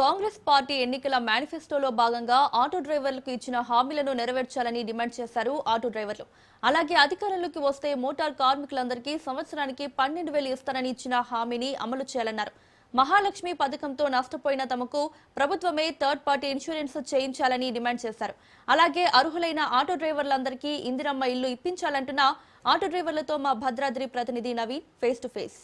Congress party ఎన్నికల మేనిఫెస్టోలో భాగంగా ఆటో డ్రైవర్లకు ఇచ్చిన హామీలను నెరవేర్చాలని డిమాండ్ చేశారు ఆటో డ్రైవర్లు. అలాగే అధికారంలోకి వస్తే మోటార్ కార్మికులందరికీ సంవత్సరానికి 12,000 ఇస్తారని ఇచ్చిన హామీని అమలు చేయాలన్నారు. మహాలక్ష్మి పథకంతో నష్టపోయిన తమకు ప్రభుత్వమే థర్డ్ పార్టీ ఇన్సూరెన్స్ చేయించాలని డిమాండ్ చేశారు. అలాగే అర్హులైన ఆటో డ్రైవర్లందరికీ ఇందిరమ్మ ఇల్లు ఇప్పించాలంటున్న ఆటో డ్రైవర్లతో మా భద్రాద్రి ప్రతినిధి నవీన్ ఫేస్ టు ఫేస్.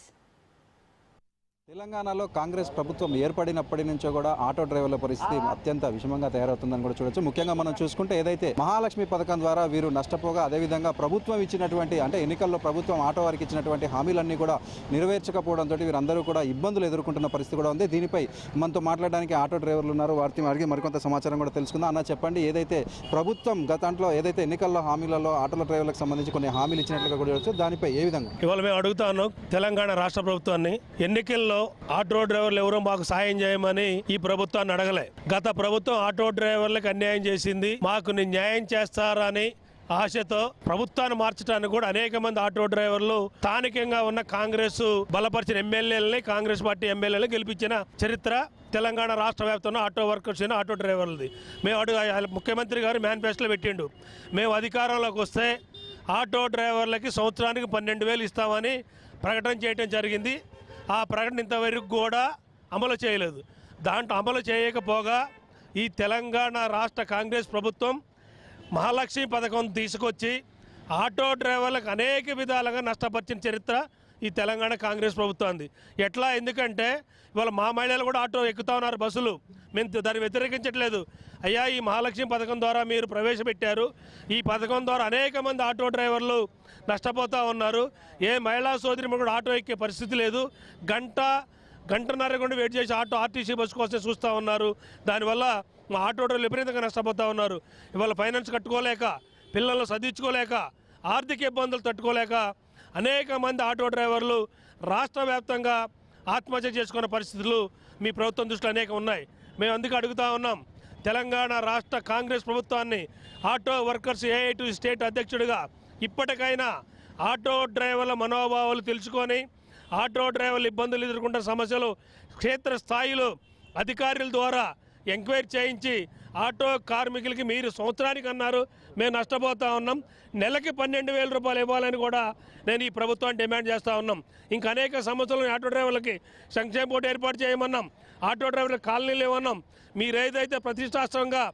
తెలంగాణలో కాంగ్రెస్ ప్రభుత్వం ఏర్పడినప్పటి నుంచో కూడా ఆటో డ్రైవర్ల పరిస్థితి అత్యంత విషమంగా తయారవుతుందని కూడా చూడొచ్చు. ముఖ్యంగా మనం చూసుకుంటే ఏదైతే మహాలక్ష్మి పథకం ద్వారా వీరు నష్టపోగా అదేవిధంగా ప్రభుత్వం ఇచ్చినటువంటి ఎన్నికల్లో ప్రభుత్వం ఆటో వారికి ఇచ్చినటువంటి హామీలన్నీ కూడా నెరవేర్చకపోవడంతో వీరందరూ కూడా ఇబ్బందులు ఎదుర్కొంటున్న పరిస్థితి కూడా ఉంది. దీనిపై మనతో మాట్లాడడానికి ఆటో డ్రైవర్లు ఉన్నారు. వారిని అడిగి మరికొంత సమాచారం కూడా తెలుసుకుందాం. అన్న చెప్పండి, ఏదైతే ప్రభుత్వం గతంలో ఏదైతే ఎన్నికల్లో హామీలలో ఆటో డ్రైవర్లకు సంబంధించి కొన్ని హామీలు ఇచ్చినట్లుగా కూడా చూడొచ్చు, దానిపై ఏ విధంగా ఇవాళ మేము అడుగుతా ఉన్నాం తెలంగాణ రాష్ట్ర ప్రభుత్వాన్ని. ఎన్నికల్లో ఆటో డ్రైవర్లు ఎవరో మాకు సాయం చేయమని ఈ ప్రభుత్వాన్ని అడగలే. గత ప్రభుత్వం ఆటో డ్రైవర్లకు అన్యాయం చేసింది, మాకు న్యాయం చేస్తారని ఆశతో ప్రభుత్వాన్ని మార్చడానికి కూడా అనేక మంది ఆటో డ్రైవర్లు స్థానికంగా ఉన్న కాంగ్రెస్ బలపరిచిన ఎమ్మెల్యేలని, కాంగ్రెస్ పార్టీ ఎమ్మెల్యేలు గెలిపించిన చరిత్ర తెలంగాణ రాష్ట్ర వ్యాప్తంగా ఆటో వర్కర్స్ ఆటో డ్రైవర్లది. మేము ముఖ్యమంత్రి గారు మేనిఫెస్టోలో పెట్టిండు, మేము అధికారంలోకి వస్తే ఆటో డ్రైవర్లకి సంవత్సరానికి 12,000 ఇస్తామని ప్రకటన చేయడం జరిగింది. ఆ ప్రకటన ఇంతవరకు కూడా అమలు చేయలేదు. దాంట్లో అమలు చేయకపోగా ఈ తెలంగాణ రాష్ట్ర కాంగ్రెస్ ప్రభుత్వం మహాలక్ష్మి పథకం తీసుకొచ్చి ఆటో డ్రైవర్లకు అనేక విధాలుగా నష్టపరిచిన చరిత్ర ఈ తెలంగాణ కాంగ్రెస్ ప్రభుత్వాన్ని. ఎట్లా? ఎందుకంటే ఇవాళ మా మహిళలు కూడా ఆటో ఎక్కుతా ఉన్నారు, బస్సులు. మేము దాన్ని వ్యతిరేకించట్లేదు. అయ్యా, ఈ మహాలక్ష్మి పథకం ద్వారా మీరు ప్రవేశపెట్టారు, ఈ పథకం ద్వారా అనేక మంది ఆటో డ్రైవర్లు నష్టపోతూ ఉన్నారు. ఏ మహిళా సోదరి కూడా ఆటో ఎక్కే పరిస్థితి లేదు. గంటన్నర కూడా వెయిట్ చేసి ఆర్టీసీ బస్సు కోసం చూస్తూ ఉన్నారు. దానివల్ల మా ఆటో డ్రైవర్లు విపరీతంగా నష్టపోతూ ఉన్నారు. ఇవాళ ఫైనాన్స్ కట్టుకోలేక, పిల్లలను చదివించుకోలేక, ఆర్థిక ఇబ్బందులు తట్టుకోలేక అనేక మంది ఆటో డ్రైవర్లు రాష్ట్ర వ్యాప్తంగా ఆత్మహత్య చేసుకున్న పరిస్థితులు మీ ప్రభుత్వం దృష్టిలో అనేక ఉన్నాయి. మేము అందుకే అడుగుతా ఉన్నాం, తెలంగాణ రాష్ట్ర కాంగ్రెస్ ప్రభుత్వాన్ని, ఆటో వర్కర్స్ ఏఐటు స్టేట్ అధ్యక్షుడిగా ఇప్పటికైనా ఆటో డ్రైవర్ల మనోభావాలు తెలుసుకొని ఆటో డ్రైవర్లు ఇబ్బందులు ఎదుర్కొంటున్న సమస్యలు క్షేత్రస్థాయిలో అధికారుల ద్వారా ఎంక్వైరీ చేయించి ఆటో కార్మికులకి మీరు సంవత్సరానికి అన్నారు, మేము నష్టపోతూ ఉన్నాం, నెలకి 12,000 రూపాయలు ఇవ్వాలని కూడా నేను ఈ ప్రభుత్వాన్ని డిమాండ్ చేస్తూ ఉన్నాం. ఇంకా అనేక సమస్యలు ఆటో డ్రైవర్లకి సంక్షేమ బోర్డు ఏర్పాటు చేయమన్నాం, ఆటో డ్రైవర్లకు కాలనీలు ఇవ్వన్నాం. మీరు ఏదైతే ప్రతిష్టాత్మకంగా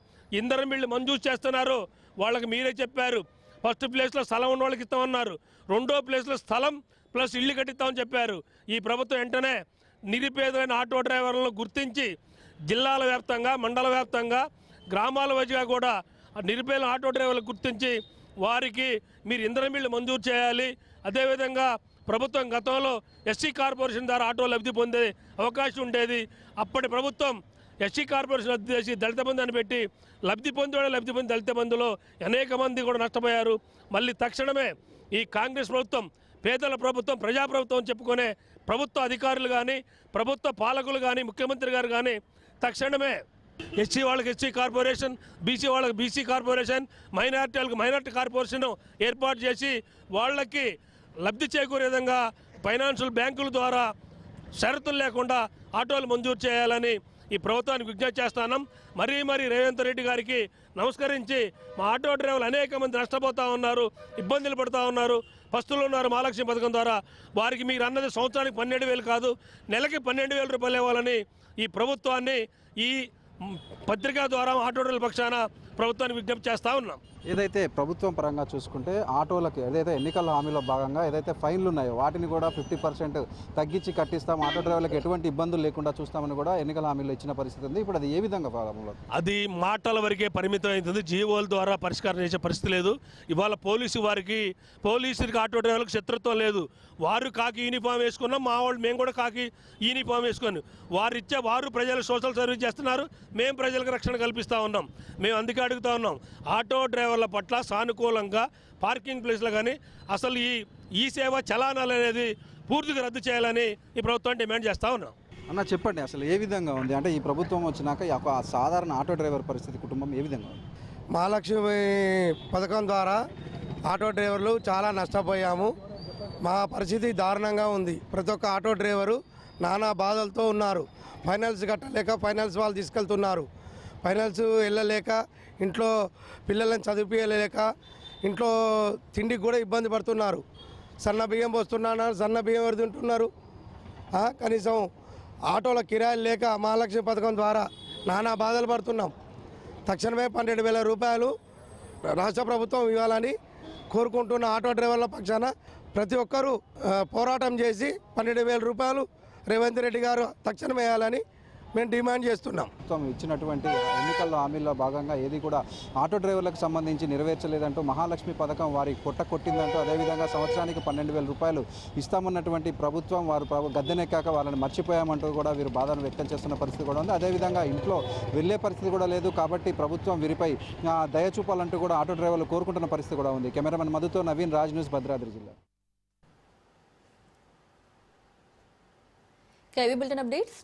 ఇంధనం బిల్లు మంజూరు చేస్తున్నారో వాళ్ళకి మీరే చెప్పారు, ఫస్ట్ ప్లేస్లో స్థలం ఉన్న వాళ్ళకి ఇస్తామన్నారు, రెండో ప్లేస్లో స్థలం ప్లస్ ఇల్లు కట్టిస్తామని చెప్పారు. ఈ ప్రభుత్వం వెంటనే నిరుపేదమైన ఆటో డ్రైవర్లను గుర్తించి జిల్లాల వ్యాప్తంగా, మండల వ్యాప్తంగా, గ్రామాల వైజ్గా కూడా నిరుపేద ఆటో డ్రైవర్లకు గుర్తించి వారికి మీరు ఇంధనం బిల్లు మంజూరు చేయాలి. అదేవిధంగా ప్రభుత్వం గతంలో ఎస్సీ కార్పొరేషన్ ద్వారా ఆటో లబ్ధి పొందే అవకాశం ఉండేది. అప్పటి ప్రభుత్వం ఎస్సీ కార్పొరేషన్ రద్దు చేసి దళిత బంధు అని పెట్టి లబ్ధి పొంది దళిత బంధులో అనేక మంది కూడా నష్టపోయారు. మళ్ళీ తక్షణమే ఈ కాంగ్రెస్ ప్రభుత్వం పేదల ప్రభుత్వం, ప్రజాప్రభుత్వం చెప్పుకునే ప్రభుత్వ అధికారులు కానీ, ప్రభుత్వ పాలకులు కానీ, ముఖ్యమంత్రి గారు కానీ తక్షణమే ఎస్సీ వాళ్ళకి ఎస్సీ కార్పొరేషన్, బీసీ వాళ్ళకి బీసీ కార్పొరేషన్, మైనార్టీ వాళ్ళకి మైనార్టీ కార్పొరేషన్ ఏర్పాటు చేసి వాళ్ళకి లబ్ధి చేకూరే విధంగా ఫైనాన్షియల్ బ్యాంకుల ద్వారా షరతులు లేకుండా ఆటోలు మంజూరు చేయాలని ఈ ప్రభుత్వానికి విజ్ఞప్తి చేస్తున్నాం. మరీ రేవంత్ రెడ్డి గారికి నమస్కరించి మా ఆటో డ్రైవర్లు అనేక మంది నష్టపోతూ ఉన్నారు, ఇబ్బందులు పడుతూ ఉన్నారు, పస్తులు ఉన్నారు. మహాలక్ష్మి పథకం ద్వారా వారికి మీరు అన్నది సంవత్సరానికి 12,000 కాదు, నెలకి 12,000 రూపాయలు ఇవ్వాలని ఈ ప్రభుత్వాన్ని ఈ పత్రికా ద్వారా ఆటో డ్రైవర్ల పక్షాన ప్రభుత్వాన్ని విజ్ఞప్తి చేస్తూ ఉన్నాం. ఏదైతే ప్రభుత్వం పరంగా చూసుకుంటే ఆటోలకి ఏదైతే ఎన్నికల హామీలో భాగంగా ఏదైతే ఫైన్లు ఉన్నాయో వాటిని కూడా 50% తగ్గించి కట్టిస్తాం, ఆటో డ్రైవర్లకు ఎటువంటి ఇబ్బందులు లేకుండా చూస్తామని కూడా ఎన్నికల హామీలో ఇచ్చిన పరిస్థితి ఉంది. ఇప్పుడు అది ఏ విధంగా ఫాలో? అది మాటల వరకే పరిమితం అవుతుంది, జీవోల ద్వారా పరిష్కారం చేసే పరిస్థితి లేదు. ఇవాళ పోలీసులకి ఆటో డ్రైవర్లకు శత్రుత్వం లేదు. వారు కాకి యూనిఫామ్ వేసుకున్నాం, మా వాళ్ళు మేము కూడా కాకి యూనిఫామ్ వేసుకొని వారు ప్రజలు సోషల్ సర్వీస్ చేస్తున్నారు, మేము ప్రజలకు రక్షణ కల్పిస్తూ ఉన్నాం. మేము అందుకే అడుగుతూ ఉన్నాం, ఆటో డ్రైవర్ల పట్ల సానుకూలంగా పార్కింగ్ ప్లేస్లో కానీ అసలు ఈ సేవ చలానాలు అనేది పూర్తిగా రద్దు చేయాలని ఈ ప్రభుత్వాన్ని డిమాండ్ చేస్తూ ఉన్నాం. అన్న చెప్పండి, అసలు ఏ విధంగా ఉంది అంటే ఈ ప్రభుత్వం వచ్చినాక ఒక సాధారణ ఆటో డ్రైవర్ పరిస్థితి, కుటుంబం ఏ విధంగా ఉంది? మహాలక్ష్మి పథకం ద్వారా ఆటో డ్రైవర్లు చాలా నష్టపోయాము. మా పరిస్థితి దారుణంగా ఉంది. ప్రతి ఒక్క ఆటో డ్రైవరు నానా బాధలతో ఉన్నారు. ఫైనల్స్ కట్టలేక ఫైనల్స్ వాళ్ళు తీసుకెళ్తున్నారు. ఫైనల్స్ వెళ్ళలేక ఇంట్లో పిల్లలను చదివించలేక ఇంట్లో తిండికి కూడా ఇబ్బంది పడుతున్నారు. సన్న బియ్యం పోస్తున్నారు, సన్న బియ్యం ఎవరు తింటున్నారు? కనీసం ఆటోల కిరాయిలు లేక మహాలక్ష్మి పథకం ద్వారా నానా బాధలు పడుతున్నాం. తక్షణమే 12,000 రూపాయలు రాష్ట్ర ప్రభుత్వం ఇవ్వాలని కోరుకుంటున్న ఆటో డ్రైవర్ల పక్షాన ప్రతి ఒక్కరూ పోరాటం చేసి 12,000 రూపాయలు రేవంత్ రెడ్డి గారు తక్షణమే వేయాలని మేము డిమాండ్ చేస్తున్నాం. ప్రభుత్వం ఇచ్చినటువంటి ఎన్నికల్లో హామీల్లో భాగంగా ఏది కూడా ఆటో డ్రైవర్లకు సంబంధించి నెరవేర్చలేదంటూ మహాలక్ష్మి పథకం వారికి పొట్ట కొట్టిందంటూ, అదేవిధంగా సంవత్సరానికి 12,000 రూపాయలు ఇస్తామన్నటువంటి ప్రభుత్వం వారు గద్దెనెక్కాక వాళ్ళని మర్చిపోయామంటూ కూడా వీరు బాధను వ్యక్తం చేస్తున్న పరిస్థితి కూడా ఉంది. అదేవిధంగా ఇంట్లో వెళ్ళే పరిస్థితి కూడా లేదు కాబట్టి ప్రభుత్వం వీరిపై దయ చూపాలంటూ కూడా ఆటో డ్రైవర్లు కోరుకుంటున్న పరిస్థితి కూడా ఉంది. కెమెరామెన్ మధుతో నవీన్, రాజ్ న్యూస్, భద్రాద్రి జిల్లా. KV bulletin updates.